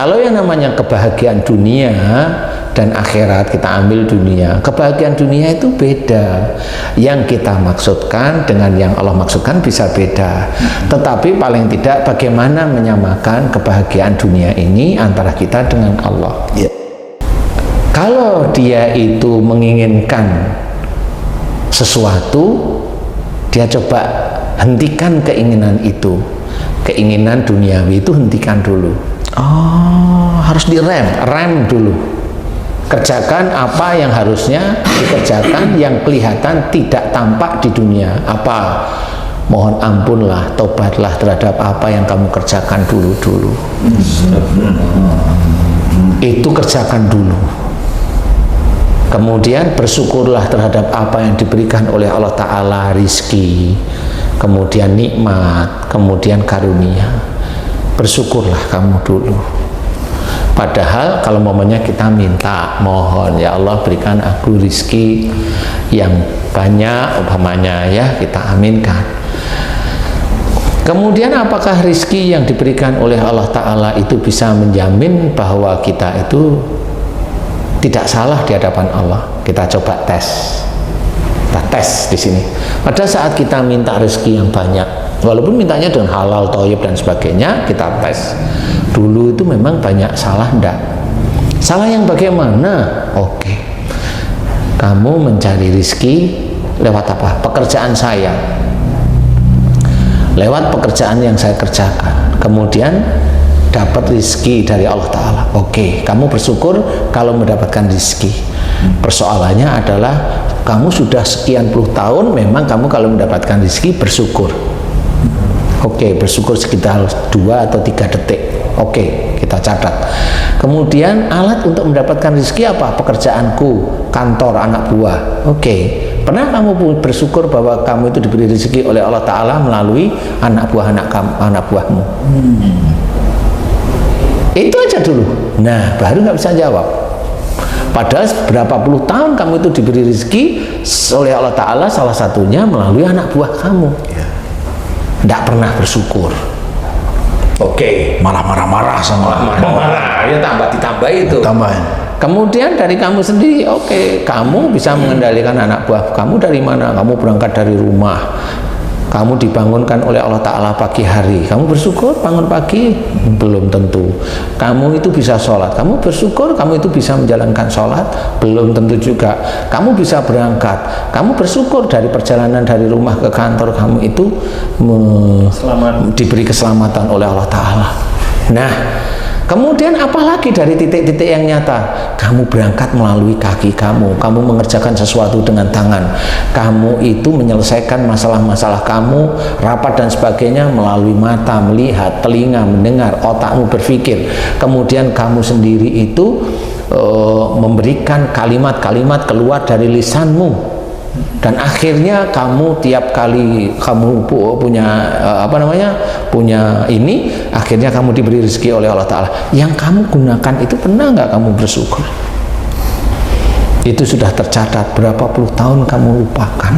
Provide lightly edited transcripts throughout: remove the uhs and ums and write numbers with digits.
Kalau yang namanya kebahagiaan dunia dan akhirat, kita ambil dunia. Kebahagiaan dunia itu beda. Yang kita maksudkan dengan yang Allah maksudkan bisa beda. Tetapi paling tidak bagaimana menyamakan kebahagiaan dunia ini antara kita dengan Allah. Kalau dia itu menginginkan sesuatu, dia coba hentikan keinginan itu. Keinginan duniawi itu hentikan dulu. Oh, harus direm. Rem dulu. Kerjakan apa yang harusnya dikerjakan, yang kelihatan tidak tampak di dunia. Apa? Mohon ampunlah, tobatlah terhadap apa yang kamu kerjakan dulu-dulu. Itu kerjakan dulu. Kemudian bersyukurlah terhadap apa yang diberikan oleh Allah Ta'ala, rizki, kemudian nikmat, kemudian karunia. Bersyukurlah kamu dulu. Padahal kalau momennya kita minta, mohon ya Allah berikan aku rizki yang banyak umpamanya, ya kita aminkan. Kemudian apakah rizki yang diberikan oleh Allah Ta'ala itu bisa menjamin bahwa kita itu tidak salah di hadapan Allah? Kita coba tes. Kita tes di sini. Pada saat kita minta rezeki yang banyak, walaupun mintanya dengan halal, thayyib dan sebagainya, kita tes. Dulu itu memang banyak salah enggak? Salah yang bagaimana? Oke. Kamu mencari rezeki lewat apa? Pekerjaan saya. Lewat pekerjaan yang saya kerjakan. Kemudian dapat rezeki dari Allah Ta'ala. Oke, kamu bersyukur kalau mendapatkan rezeki. Persoalannya adalah kamu sudah sekian puluh tahun memang kamu kalau mendapatkan rezeki bersyukur. Oke, bersyukur sekitar 2 atau 3 detik. Oke, kita catat. Kemudian alat untuk mendapatkan rezeki apa? Pekerjaanku, kantor, anak buah. Oke, pernah kamu bersyukur bahwa kamu itu diberi rezeki oleh Allah Ta'ala melalui anak buahmu? Itu aja dulu. Nah, baru nggak bisa jawab. Padahal berapa puluh tahun kamu itu diberi rezeki oleh Allah Ta'ala, salah satunya melalui anak buah kamu. Nggak pernah bersyukur. Oke, malah marah-marah sama marah-marah, ya ditambah itu. Tambahin. Kemudian dari kamu sendiri, oke, kamu bisa mengendalikan anak buah kamu dari mana? Kamu berangkat dari rumah. Kamu dibangunkan oleh Allah Ta'ala pagi hari. Kamu bersyukur bangun pagi? Belum tentu. Kamu itu bisa sholat. Kamu bersyukur kamu itu bisa menjalankan sholat? Belum tentu juga. Kamu bisa berangkat. Kamu bersyukur dari perjalanan dari rumah ke kantor kamu itu diberi keselamatan oleh Allah Ta'ala. Nah, kemudian apalagi dari titik-titik yang nyata? Kamu berangkat melalui kaki kamu, kamu mengerjakan sesuatu dengan tangan, kamu itu menyelesaikan masalah-masalah kamu, rapat dan sebagainya melalui mata, melihat, telinga, mendengar, otakmu berpikir. Kemudian kamu sendiri itu memberikan kalimat-kalimat keluar dari lisanmu. Dan akhirnya kamu tiap kali kamu punya punya ini, akhirnya kamu diberi rezeki oleh Allah Ta'ala. Yang kamu gunakan itu pernah nggak kamu bersyukur? Itu sudah tercatat berapa puluh tahun kamu lupakan.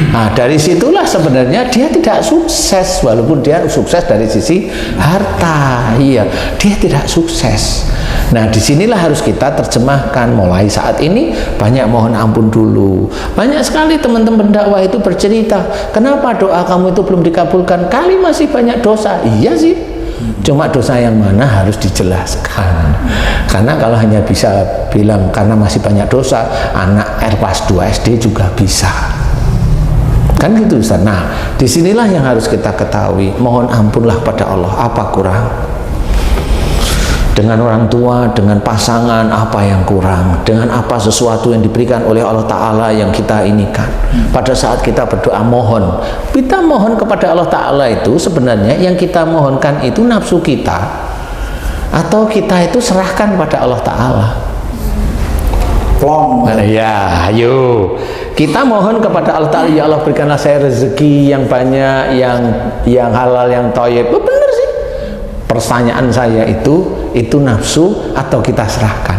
Nah, dari situlah sebenarnya dia tidak sukses, walaupun dia sukses dari sisi harta. Iya, dia tidak sukses. Nah, disinilah harus kita terjemahkan. Mulai saat ini banyak mohon ampun dulu. Banyak sekali teman-teman dakwah itu bercerita, kenapa doa kamu itu belum dikabulkan? Kali masih banyak dosa. Iya sih, cuma dosa yang mana harus dijelaskan. Karena kalau hanya bisa bilang karena masih banyak dosa, anak kelas 2 SD juga bisa. Kan gitu Ustaz. Nah, disinilah yang harus kita ketahui. Mohon ampunlah pada Allah. Apa kurang? Dengan orang tua, dengan pasangan, apa yang kurang? Dengan apa sesuatu yang diberikan oleh Allah Ta'ala yang kita inikan? Pada saat kita berdoa mohon, kita mohon kepada Allah Ta'ala itu sebenarnya yang kita mohonkan itu nafsu kita, atau kita itu serahkan pada Allah Ta'ala? Plong. Ya, ayo kita mohon kepada Allah Ta'ala, ya Allah berikanlah saya rezeki yang banyak, yang halal, yang thayyib. Benar sih. Pertanyaan saya itu nafsu atau kita serahkan?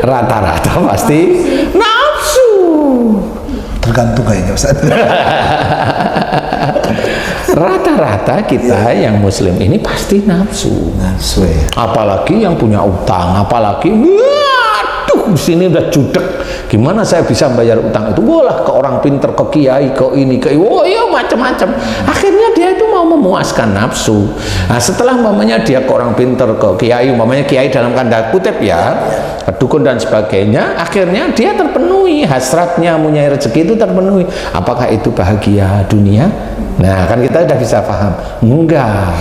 Rata-rata pasti nafsu. Tergantung kayaknya Ustaz. Rata-rata maka kita yang muslim ini pasti nafsu. Nafsu ya. Apalagi yang punya utang, apalagi waduh sini udah judek, gimana saya bisa bayar utang itu? Bolah ke orang pinter, ke kiai, ke ini, ke oh iya macam-macam. Akhirnya dia itu mau memuaskan nafsu. Nah setelah mamanya dia ke orang pinter, ke kiai, mamanya kiai dalam tanda kutip ya, ke dukun dan sebagainya, akhirnya dia terpenuhi hasratnya, punya rezeki itu terpenuhi. Apakah itu bahagia dunia? Nah kan kita udah bisa paham, enggak.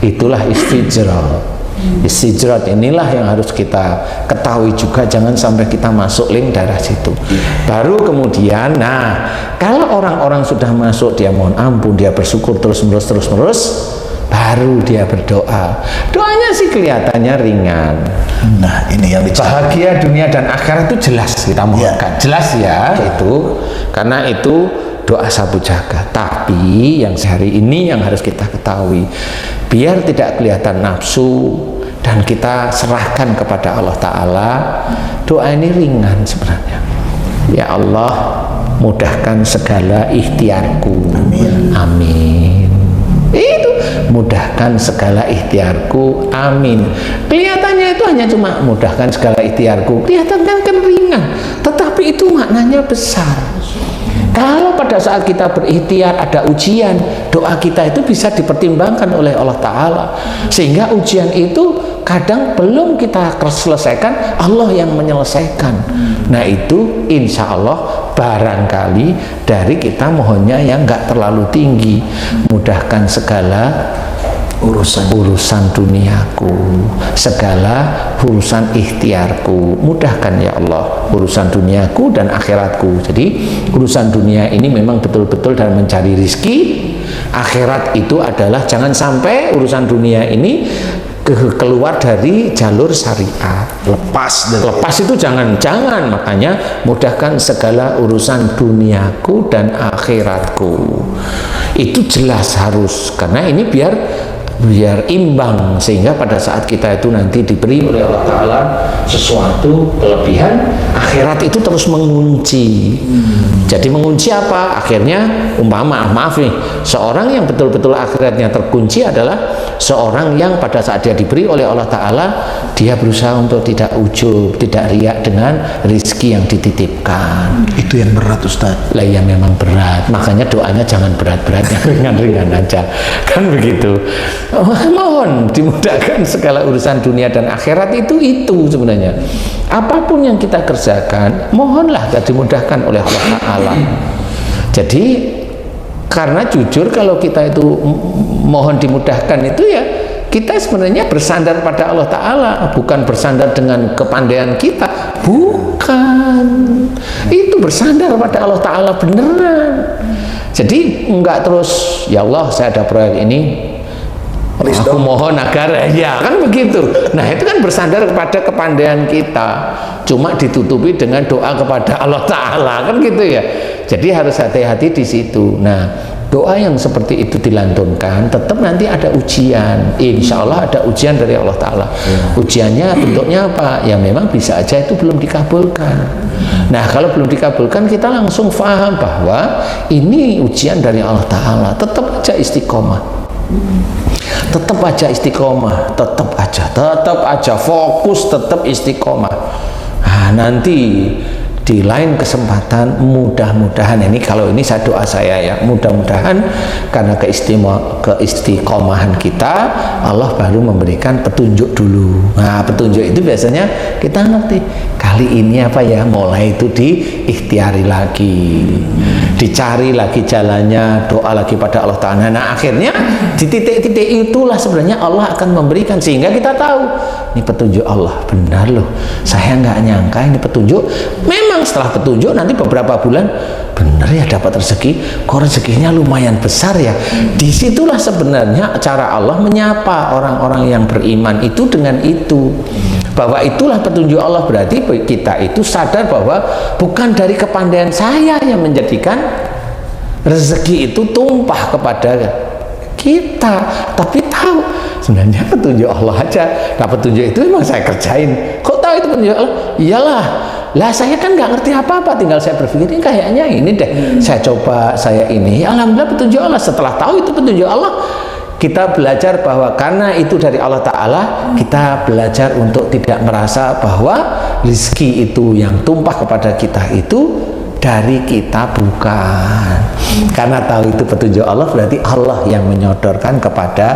Itulah istijrah. Istijrat inilah yang harus kita ketahui juga, jangan sampai kita masuk link daerah situ. Baru kemudian, nah kalau orang-orang sudah masuk, dia mohon ampun, dia bersyukur terus-menerus, baru dia berdoa. Doanya sih kelihatannya ringan. Nah ini yang bahagia dunia dan akhirat itu jelas kita mohonkan, jelas ya itu, karena itu doa sabu jagat. Tapi yang sehari ini yang harus kita ketahui, biar tidak kelihatan nafsu dan kita serahkan kepada Allah Ta'ala, doa ini ringan sebenarnya. Ya Allah, mudahkan segala ikhtiarku. Amin. Amin. Itu mudahkan segala ikhtiarku, amin. Kelihatannya itu hanya cuma mudahkan segala ikhtiarku, kelihatan kan ringan, tetapi itu maknanya besar. Kalau pada saat kita berikhtiar ada ujian, doa kita itu bisa dipertimbangkan oleh Allah Ta'ala, sehingga ujian itu kadang belum kita selesaikan, Allah yang menyelesaikan. Nah itu insya Allah barangkali dari kita mohonnya yang nggak terlalu tinggi, mudahkan segala urusan duniaku, segala urusan ikhtiarku, mudahkan ya Allah urusan duniaku dan akhiratku. Jadi urusan dunia ini memang betul-betul dalam mencari rizki, akhirat itu adalah jangan sampai urusan dunia ini keluar dari jalur syariat, lepas itu jangan, makanya mudahkan segala urusan duniaku dan akhiratku. Itu jelas harus, karena ini biar imbang, sehingga pada saat kita itu nanti diberi oleh Allah Ta'ala sesuatu kelebihan, akhirat itu terus mengunci. Jadi mengunci apa? Akhirnya maaf nih, seorang yang betul-betul akhiratnya terkunci adalah seorang yang pada saat dia diberi oleh Allah Ta'ala, dia berusaha untuk tidak ujub, tidak riak dengan rizki yang dititipkan. Itu yang berat Ustaz. Lah ya memang berat, makanya doanya jangan berat-berat, ringan-ringan aja, kan begitu. Mohon dimudahkan segala urusan dunia dan akhirat itu sebenarnya. Apapun yang kita kerjakan, mohonlah dimudahkan oleh Allah Ta'ala. Jadi karena jujur kalau kita itu mohon dimudahkan itu ya kita sebenarnya bersandar pada Allah Ta'ala, bukan bersandar dengan kepandaian kita, bukan. Itu bersandar pada Allah Ta'ala beneran. Jadi enggak terus, ya Allah saya ada proyek ini, aku mohon agar ya kan begitu. Nah itu kan bersandar kepada kepandaian kita, cuma ditutupi dengan doa kepada Allah Ta'ala, kan gitu ya. Jadi harus hati-hati di situ. Nah doa yang seperti itu dilantunkan, tetap nanti ada ujian, insya Allah ada ujian dari Allah Ta'ala. Ujiannya bentuknya apa? Ya memang bisa aja itu belum dikabulkan. Nah kalau belum dikabulkan, kita langsung paham bahwa ini ujian dari Allah Ta'ala. Tetap aja istiqomah, tetap aja istiqomah, tetap aja fokus, tetap istiqomah. Nah, nanti di lain kesempatan mudah-mudahan, ini kalau ini saya doa saya ya, mudah-mudahan karena keistiqomahan kita, Allah baru memberikan petunjuk dulu. Nah petunjuk itu biasanya kita ngerti kali ini apa ya, mulai itu diikhtiari lagi, dicari lagi jalannya, doa lagi pada Allah Ta'ala. Nah akhirnya di titik-titik itulah sebenarnya Allah akan memberikan, sehingga kita tahu ini petunjuk Allah, benar loh, saya nggak nyangka ini petunjuk. Memang setelah petunjuk nanti beberapa bulan, benar ya dapat rezeki, kok rezekinya lumayan besar ya. Disitulah sebenarnya cara Allah menyapa orang-orang yang beriman itu dengan itu, bahwa itulah petunjuk Allah. Berarti kita itu sadar bahwa bukan dari kepandaian saya yang menjadikan rezeki itu tumpah kepada kita, tapi tahu sebenarnya petunjuk Allah aja. Nah petunjuk itu memang saya kerjain. Kok tahu itu petunjuk Allah? Iyalah, lah saya kan nggak ngerti apa-apa, tinggal saya berpikir ini kayaknya ini deh, saya coba, saya ini, alhamdulillah petunjuk Allah. Setelah tahu itu petunjuk Allah, kita belajar bahwa karena itu dari Allah Ta'ala, kita belajar untuk tidak merasa bahwa rezeki itu yang tumpah kepada kita itu dari kita, bukan. Karena tahu itu petunjuk Allah, berarti Allah yang menyodorkan kepada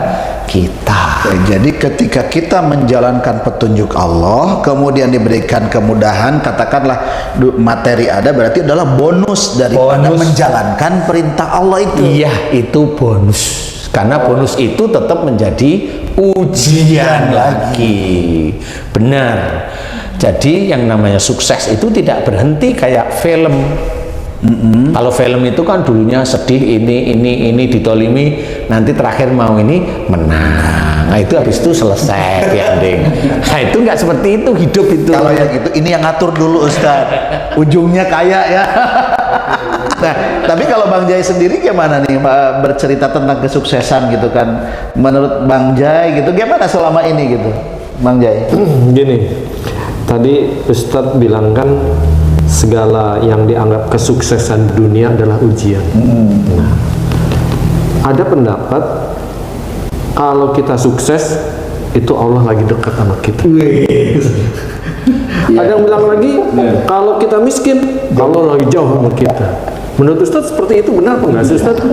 kita. Jadi ketika kita menjalankan petunjuk Allah, kemudian diberikan kemudahan, katakanlah materi ada, berarti adalah bonus daripada menjalankan perintah Allah itu. Iya, itu bonus. Karena bonus itu tetap menjadi ujian lagi. Benar. Jadi yang namanya sukses itu tidak berhenti kayak film. Kalau film itu kan dulunya sedih, ini ditolimi, nanti terakhir mau ini menang. Nah itu habis itu selesai di ending. Nah itu nggak seperti itu hidup itu. Kalau yang itu, ini yang ngatur dulu Ustaz. Ujungnya kaya ya. Nah, tapi kalau Bang Jai sendiri gimana nih bercerita tentang kesuksesan gitu kan? Menurut Bang Jai gitu, gimana selama ini gitu, Bang Jai? Gini, tadi Ustadz bilang kan segala yang dianggap kesuksesan dunia adalah ujian. Nah, ada pendapat kalau kita sukses itu Allah lagi dekat sama kita. Ada yang bilang lagi kalau kita miskin Allah lagi jauh sama kita. Menurut Ustadz seperti itu benar apa enggak sih Ustadz?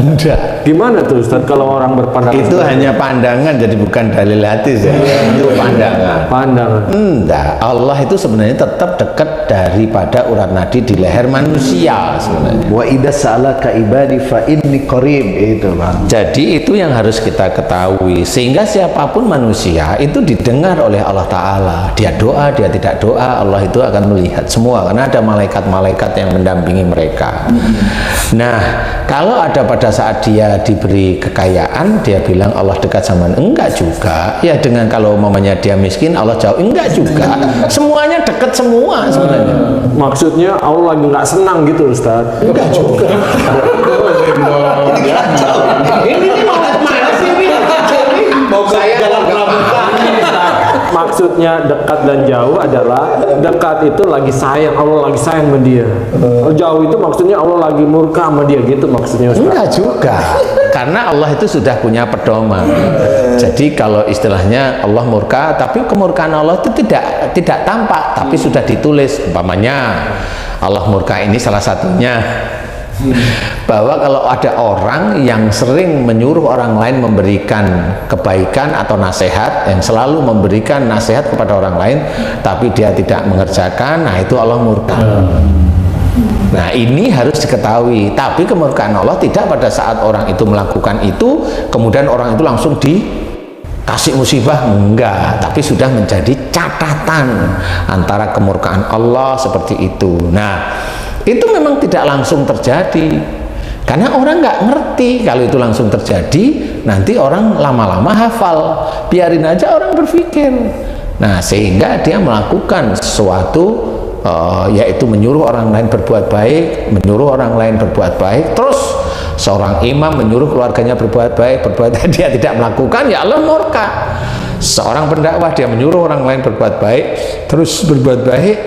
Enggak. Gimana tuh Ustadz kalau orang berpandangan Itu hanya pandangan, jadi bukan dalil hadis ya. Itu pandangan. pandangan? Enggak, Allah itu sebenarnya tetap dekat daripada urat nadi di leher manusia sebenarnya. Wa idza sa'alaka ibadi fa inni qarib, itu Bang. Jadi itu yang harus kita ketahui, sehingga siapapun manusia itu didengar oleh Allah Ta'ala. Dia doa, dia tidak doa, Allah itu akan melihat semua, karena ada malaikat-malaikat yang mendampingi mereka. Nah, kalau ada pada saat dia diberi kekayaan, dia bilang Allah dekat sama, enggak juga. Ya dengan kalau mamanya dia miskin, Allah jauh, enggak juga. Semuanya dekat semua sebenarnya. Maksudnya Allah lagi nggak senang gitu Ustadz? Enggak juga. Ini mau kemana sih ini? Mau saya dalam pramuka. Maksudnya dekat dan jauh adalah dekat itu lagi sayang, Allah lagi sayang sama dia. Jauh itu maksudnya Allah lagi murka sama dia gitu maksudnya Ustaz. Enggak juga. Karena Allah itu sudah punya pedoman. Jadi kalau istilahnya Allah murka, tapi kemurkaan Allah itu tidak tampak, tapi sudah ditulis. Umpamanya Allah murka ini salah satunya, bahwa kalau ada orang yang sering menyuruh orang lain memberikan kebaikan atau nasihat, yang selalu memberikan nasihat kepada orang lain tapi dia tidak mengerjakan, nah itu Allah murka. Nah ini harus diketahui. Tapi kemurkaan Allah tidak pada saat orang itu melakukan itu kemudian orang itu langsung dikasih musibah, enggak, tapi sudah menjadi catatan antara kemurkaan Allah seperti itu. Nah itu memang tidak langsung terjadi, karena orang nggak ngerti. Kalau itu langsung terjadi, nanti orang lama-lama hafal, biarin aja orang berpikir. Nah sehingga dia melakukan sesuatu, yaitu menyuruh orang lain berbuat baik, menyuruh orang lain berbuat baik. Terus seorang imam menyuruh keluarganya berbuat baik, dia tidak melakukan, ya Allah murka. Seorang pendakwah dia menyuruh orang lain berbuat baik, terus berbuat baik,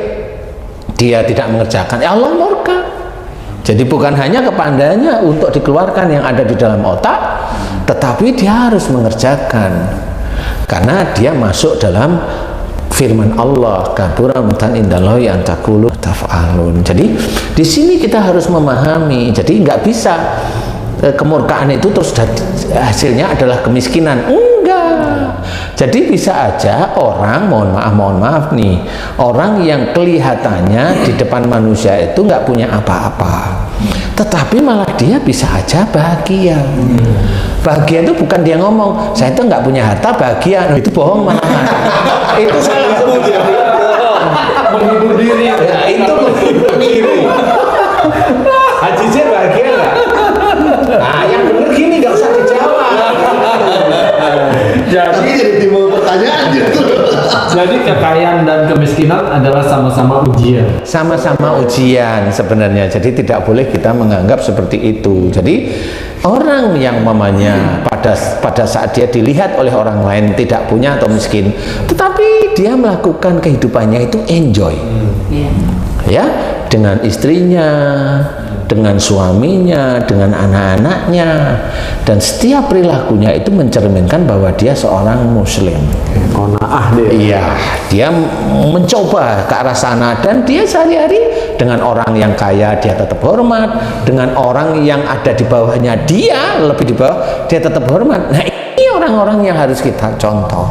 dia tidak mengerjakan, ya Allah murka. Jadi bukan hanya kepandaiannya untuk dikeluarkan yang ada di dalam otak, tetapi dia harus mengerjakan, karena dia masuk dalam firman Allah, kabura maqtan indallahi an taqulu taf'alun. Jadi di sini kita harus memahami. Jadi nggak bisa kemurkaan itu terus hasilnya adalah kemiskinan, enggak. Jadi bisa aja orang, mohon maaf nih, orang yang kelihatannya di depan manusia itu nggak punya apa-apa, tetapi malah dia bisa aja bahagia. Bahagia itu bukan dia ngomong saya itu nggak punya harta bahagia, itu bohong malahan. Itu salah menghibur diri. Ya, itu menghibur diri. Haji J bahagia nggak? Nah yang bener gini, nggak usah dijawab. Jadi timbul pertanyaan gitu. Jadi kekayaan dan kemiskinan adalah sama-sama ujian. Sama-sama ujian sebenarnya. Jadi tidak boleh kita menganggap seperti itu. Jadi orang yang mamanya pada saat dia dilihat oleh orang lain tidak punya atau miskin, tetapi dia melakukan kehidupannya itu enjoy, ya, dengan istrinya, dengan suaminya, dengan anak-anaknya, dan setiap perilakunya itu mencerminkan bahwa dia seorang muslim. Qanaah dia. Iya, dia mencoba ke arah sana, dan dia sehari-hari dengan orang yang kaya dia tetap hormat, dengan orang yang ada di bawahnya dia lebih di bawah dia tetap hormat. Nah, ini orang-orang yang harus kita contoh.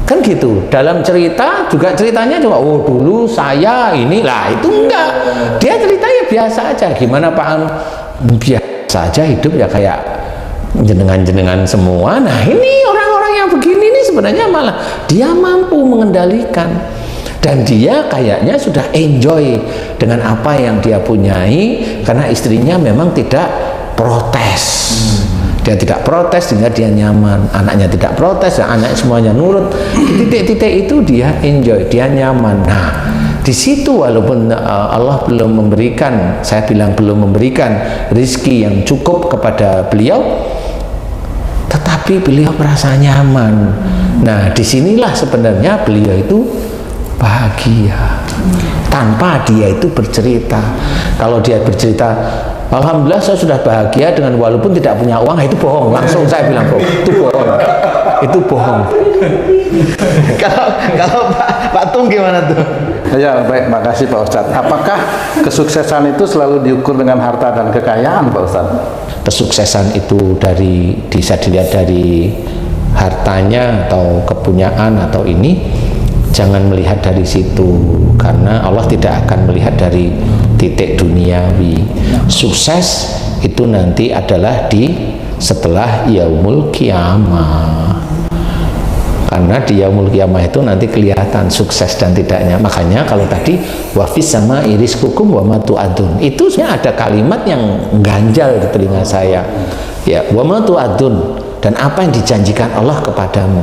Kan gitu. Dalam cerita juga ceritanya cuma oh dulu saya inilah itu enggak. Dia ceritanya biasa aja. Gimana Pak Anu? Biasa aja hidup ya kayak jenengan-jenengan semua. Nah, ini orang-orang yang begini ini sebenarnya malah dia mampu mengendalikan. Dan dia kayaknya sudah enjoy dengan apa yang dia punyai karena istrinya memang tidak protes. Dia tidak protes sehingga dia nyaman, anaknya tidak protes, anaknya semuanya nurut. Di titik-titik itu dia enjoy, dia nyaman. Nah, di situ walaupun Allah belum memberikan, saya bilang belum memberikan rizki yang cukup kepada beliau, tetapi beliau merasa nyaman. Nah, disinilah sebenarnya beliau itu bahagia tanpa dia itu bercerita. Kalau dia bercerita, alhamdulillah saya sudah bahagia dengan walaupun tidak punya uang, itu bohong. Langsung saya bilang bohong. Itu bohong. Itu bohong. Kalau Pak Tung gimana tuh? Ya baik, makasih Pak Ustadz. Apakah kesuksesan itu selalu diukur dengan harta dan kekayaan Pak Ustadz? Kesuksesan itu bisa dilihat dari hartanya atau kepunyaan atau ini, jangan melihat dari situ, karena Allah tidak akan melihat dari titik duniawi. Sukses itu nanti adalah setelah yaumul qiyamah, karena di yaumul qiyamah itu nanti kelihatan sukses dan tidaknya. Makanya kalau tadi wafis sama iriskukum wa ma tu'adun, itu sebenarnya ada kalimat yang ganjal di telinga saya ya, wa ma tu'adun, dan apa yang dijanjikan Allah kepadamu.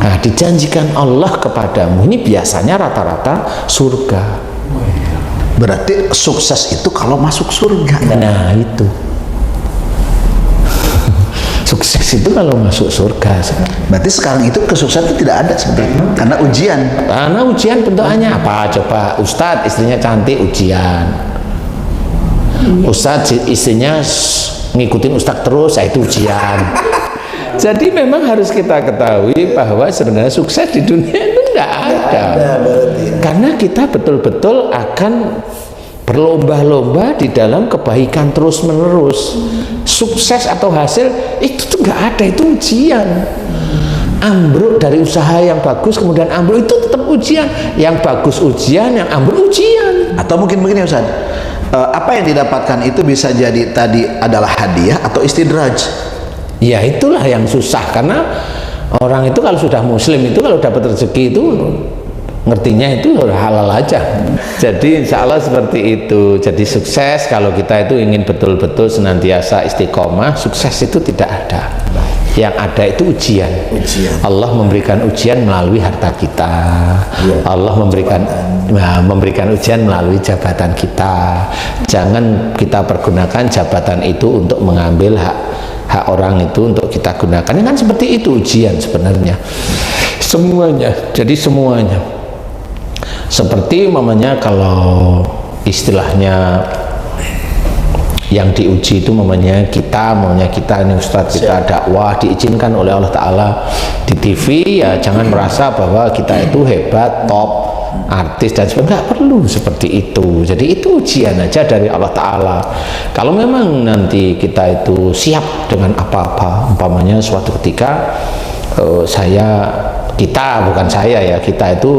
Nah, dijanjikan Allah kepadamu ini biasanya rata-rata surga. Berarti sukses itu kalau masuk surga. Nah, itu sukses itu kalau masuk surga. Berarti sekarang itu kesuksesan itu tidak ada sebenarnya, karena ujian. Karena ujian bentukannya apa? Coba Ustadz istrinya cantik, ujian. Ustadz istrinya ngikutin Ustadz terus, itu ujian. Jadi memang harus kita ketahui bahwa sebenarnya sukses di dunia itu tidak ada. Karena kita betul-betul akan berlomba-lomba di dalam kebaikan terus-menerus. Sukses atau hasil itu tuh nggak ada, itu ujian. Ambruk dari usaha yang bagus kemudian ambruk itu tetap ujian. Yang bagus ujian, yang ambruk ujian. Atau mungkin begini Ustaz, apa yang didapatkan itu bisa jadi tadi adalah hadiah atau istidraj. Ya itulah yang susah, karena orang itu kalau sudah muslim itu kalau dapat rezeki itu ngertinya itu halal aja. Jadi insya Allah seperti itu. Jadi sukses kalau kita itu ingin betul-betul senantiasa istiqomah, sukses itu tidak ada. Yang ada itu ujian. Allah memberikan ujian melalui harta kita. Allah memberikan ujian melalui jabatan kita. Jangan kita pergunakan jabatan itu untuk mengambil hak orang itu untuk kita gunakan. Ini kan seperti itu ujian sebenarnya. Semuanya. Jadi semuanya. Seperti mamanya kalau istilahnya yang diuji itu mamanya kita ini Ustadz, kita dakwah diizinkan oleh Allah Ta'ala di TV, ya jangan merasa bahwa kita itu hebat, top, artis dan sebagainya. Nggak perlu seperti itu. Jadi itu ujian aja dari Allah Ta'ala. Kalau memang nanti kita itu siap dengan apa-apa, umpamanya suatu ketika kita itu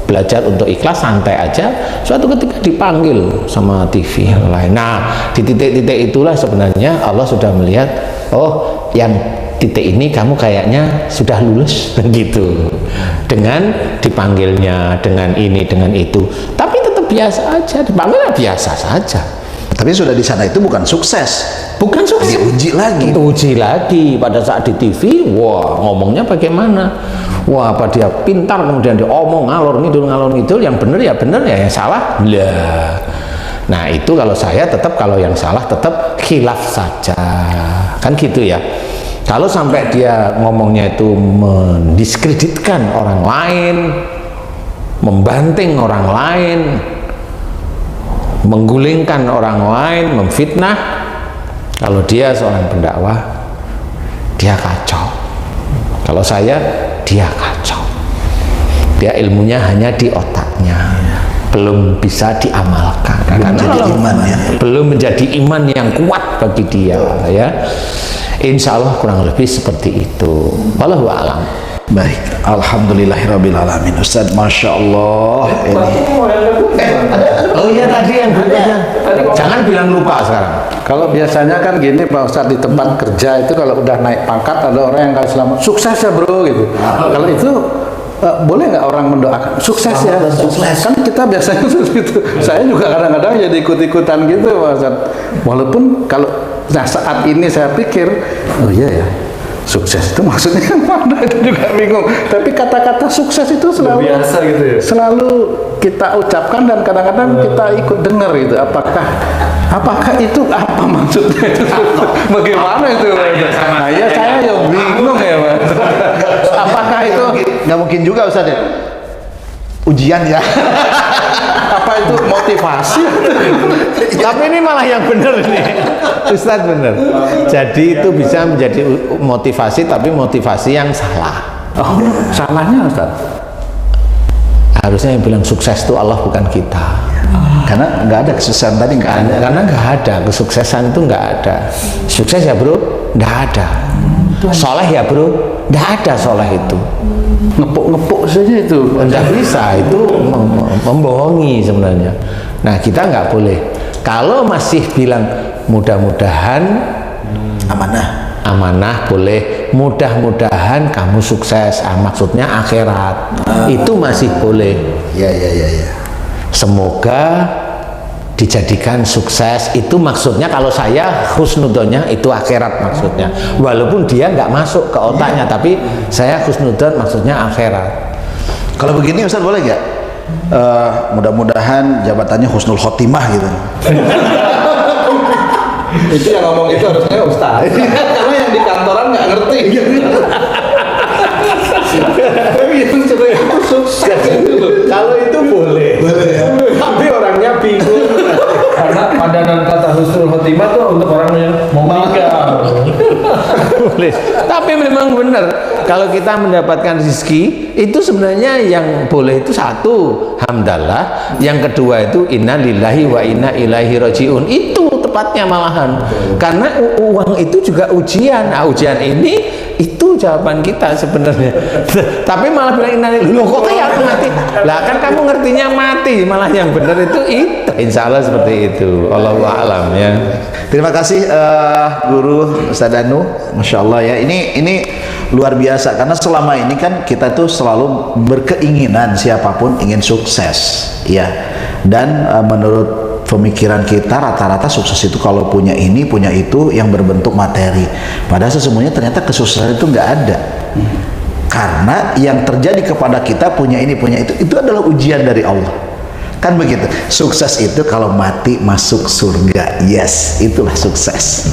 belajar untuk ikhlas, santai aja, suatu ketika dipanggil sama TV yang lain. Nah, di titik-titik itulah sebenarnya Allah sudah melihat, oh yang titik ini kamu kayaknya sudah lulus gitu, dengan dipanggilnya, dengan ini, dengan itu. Tapi tetap biasa aja, dipanggilnya biasa saja. Tapi sudah di sana itu bukan sukses. Bukan sukses. Diuji lagi. Uji lagi pada saat di TV. Wah, ngomongnya bagaimana? Wah, apa dia pintar kemudian diomong ngalor ngidul, yang benar ya benar, ya yang salah lah. Nah, itu kalau saya tetap, kalau yang salah tetap khilaf saja. Kan gitu ya. Kalau sampai dia ngomongnya itu mendiskreditkan orang lain, membanting orang lain, menggulingkan orang lain, memfitnah. Kalau dia seorang pendakwah, dia kacau. Kalau saya, dia kacau. Dia ilmunya hanya di otaknya, belum bisa diamalkan. Karena belum menjadi iman yang kuat bagi dia, ya. Insya Allah kurang lebih seperti itu. Wallahu a'lam. Baik, alhamdulillahirabbil alamin. Ustaz, masya Allah. Oh iya tadi yang berikutnya. Jangan bilang lupa sekarang. Kalau biasanya kan gini Pak Ustadz, di tempat kerja itu kalau udah naik pangkat ada orang yang kalau selamat sukses ya bro gitu. Kalau itu boleh nggak orang mendoakan sukses ya? Sukses. Kan kita biasanya gitu. Saya juga kadang-kadang jadi ikut-ikutan gitu Pak Ustadz. Walaupun kalau saat ini saya pikir, oh iya ya, sukses itu maksudnya yang mana, itu juga bingung. Tapi kata-kata sukses itu selalu biasa gitu ya. Selalu kita ucapkan dan kadang-kadang kita ikut dengar gitu. Apakah itu apa maksudnya itu? Bagaimana itu? Nah, ya saya yang bingung ya Mas. Apakah itu Nggak mungkin juga Ustaz ya, ujian ya. apa itu motivasi? Tapi ini malah yang benar nih, Ustadz benar. Jadi itu bisa menjadi motivasi, tapi motivasi yang salah. Oh, salahnya Ustaz. Harusnya yang bilang sukses itu Allah, bukan kita. Karena nggak ada kesuksesan tadi, nggak ada. Karena nggak ada kesuksesan itu, nggak ada. Sukses ya bro, nggak ada. Soleh ya bro, nggak ada soleh itu. Ngepuk-ngepuk saja itu. Nggak bisa, itu membohongi sebenarnya. Nah kita nggak boleh. Kalau masih bilang mudah-mudahan amanah boleh, mudah-mudahan kamu sukses, maksudnya akhirat, itu masih boleh. Ya. Semoga dijadikan sukses, itu maksudnya. Kalau saya husnudonnya itu akhirat maksudnya, walaupun dia nggak masuk ke otaknya, tapi saya husnudon maksudnya akhirat. Kalau begini Ustaz boleh nggak? Mudah-mudahan jabatannya husnul khotimah gitu. Itu yang ngomong itu harusnya Ustaz. Karena yang di kantoran nggak ngerti. Kalau itu boleh ya. Tapi orangnya bingung. Karena padanan kata husnul khotimah tuh untuk orang yang mau menikah. Boleh. Tapi memang benar, kalau kita mendapatkan rezeki itu sebenarnya yang boleh itu satu, hamdalah. Yang kedua itu inna lillahi wa inna ilaihi rajiun. Itu tepatnya malahan. Karena uang itu juga ujian. Nah, ujian ini itu jawaban kita sebenarnya. Tapi malah bilang inna lillahi, loh kok kayak aku mati? Lah kan kamu ngertinya mati, malah yang benar itu. Insya Allah seperti itu. Allahu a'lam ya. Terima kasih Guru Ustaz Danu, masya Allah ya. Ini luar biasa karena selama ini kan kita tuh selalu berkeinginan siapapun ingin sukses, ya. Dan menurut pemikiran kita rata-rata sukses itu kalau punya ini punya itu yang berbentuk materi. Padahal sesungguhnya ternyata kesuksesan itu nggak ada. Karena yang terjadi kepada kita punya ini punya itu adalah ujian dari Allah. Kan begitu. Sukses itu kalau mati masuk surga. Yes, itulah sukses.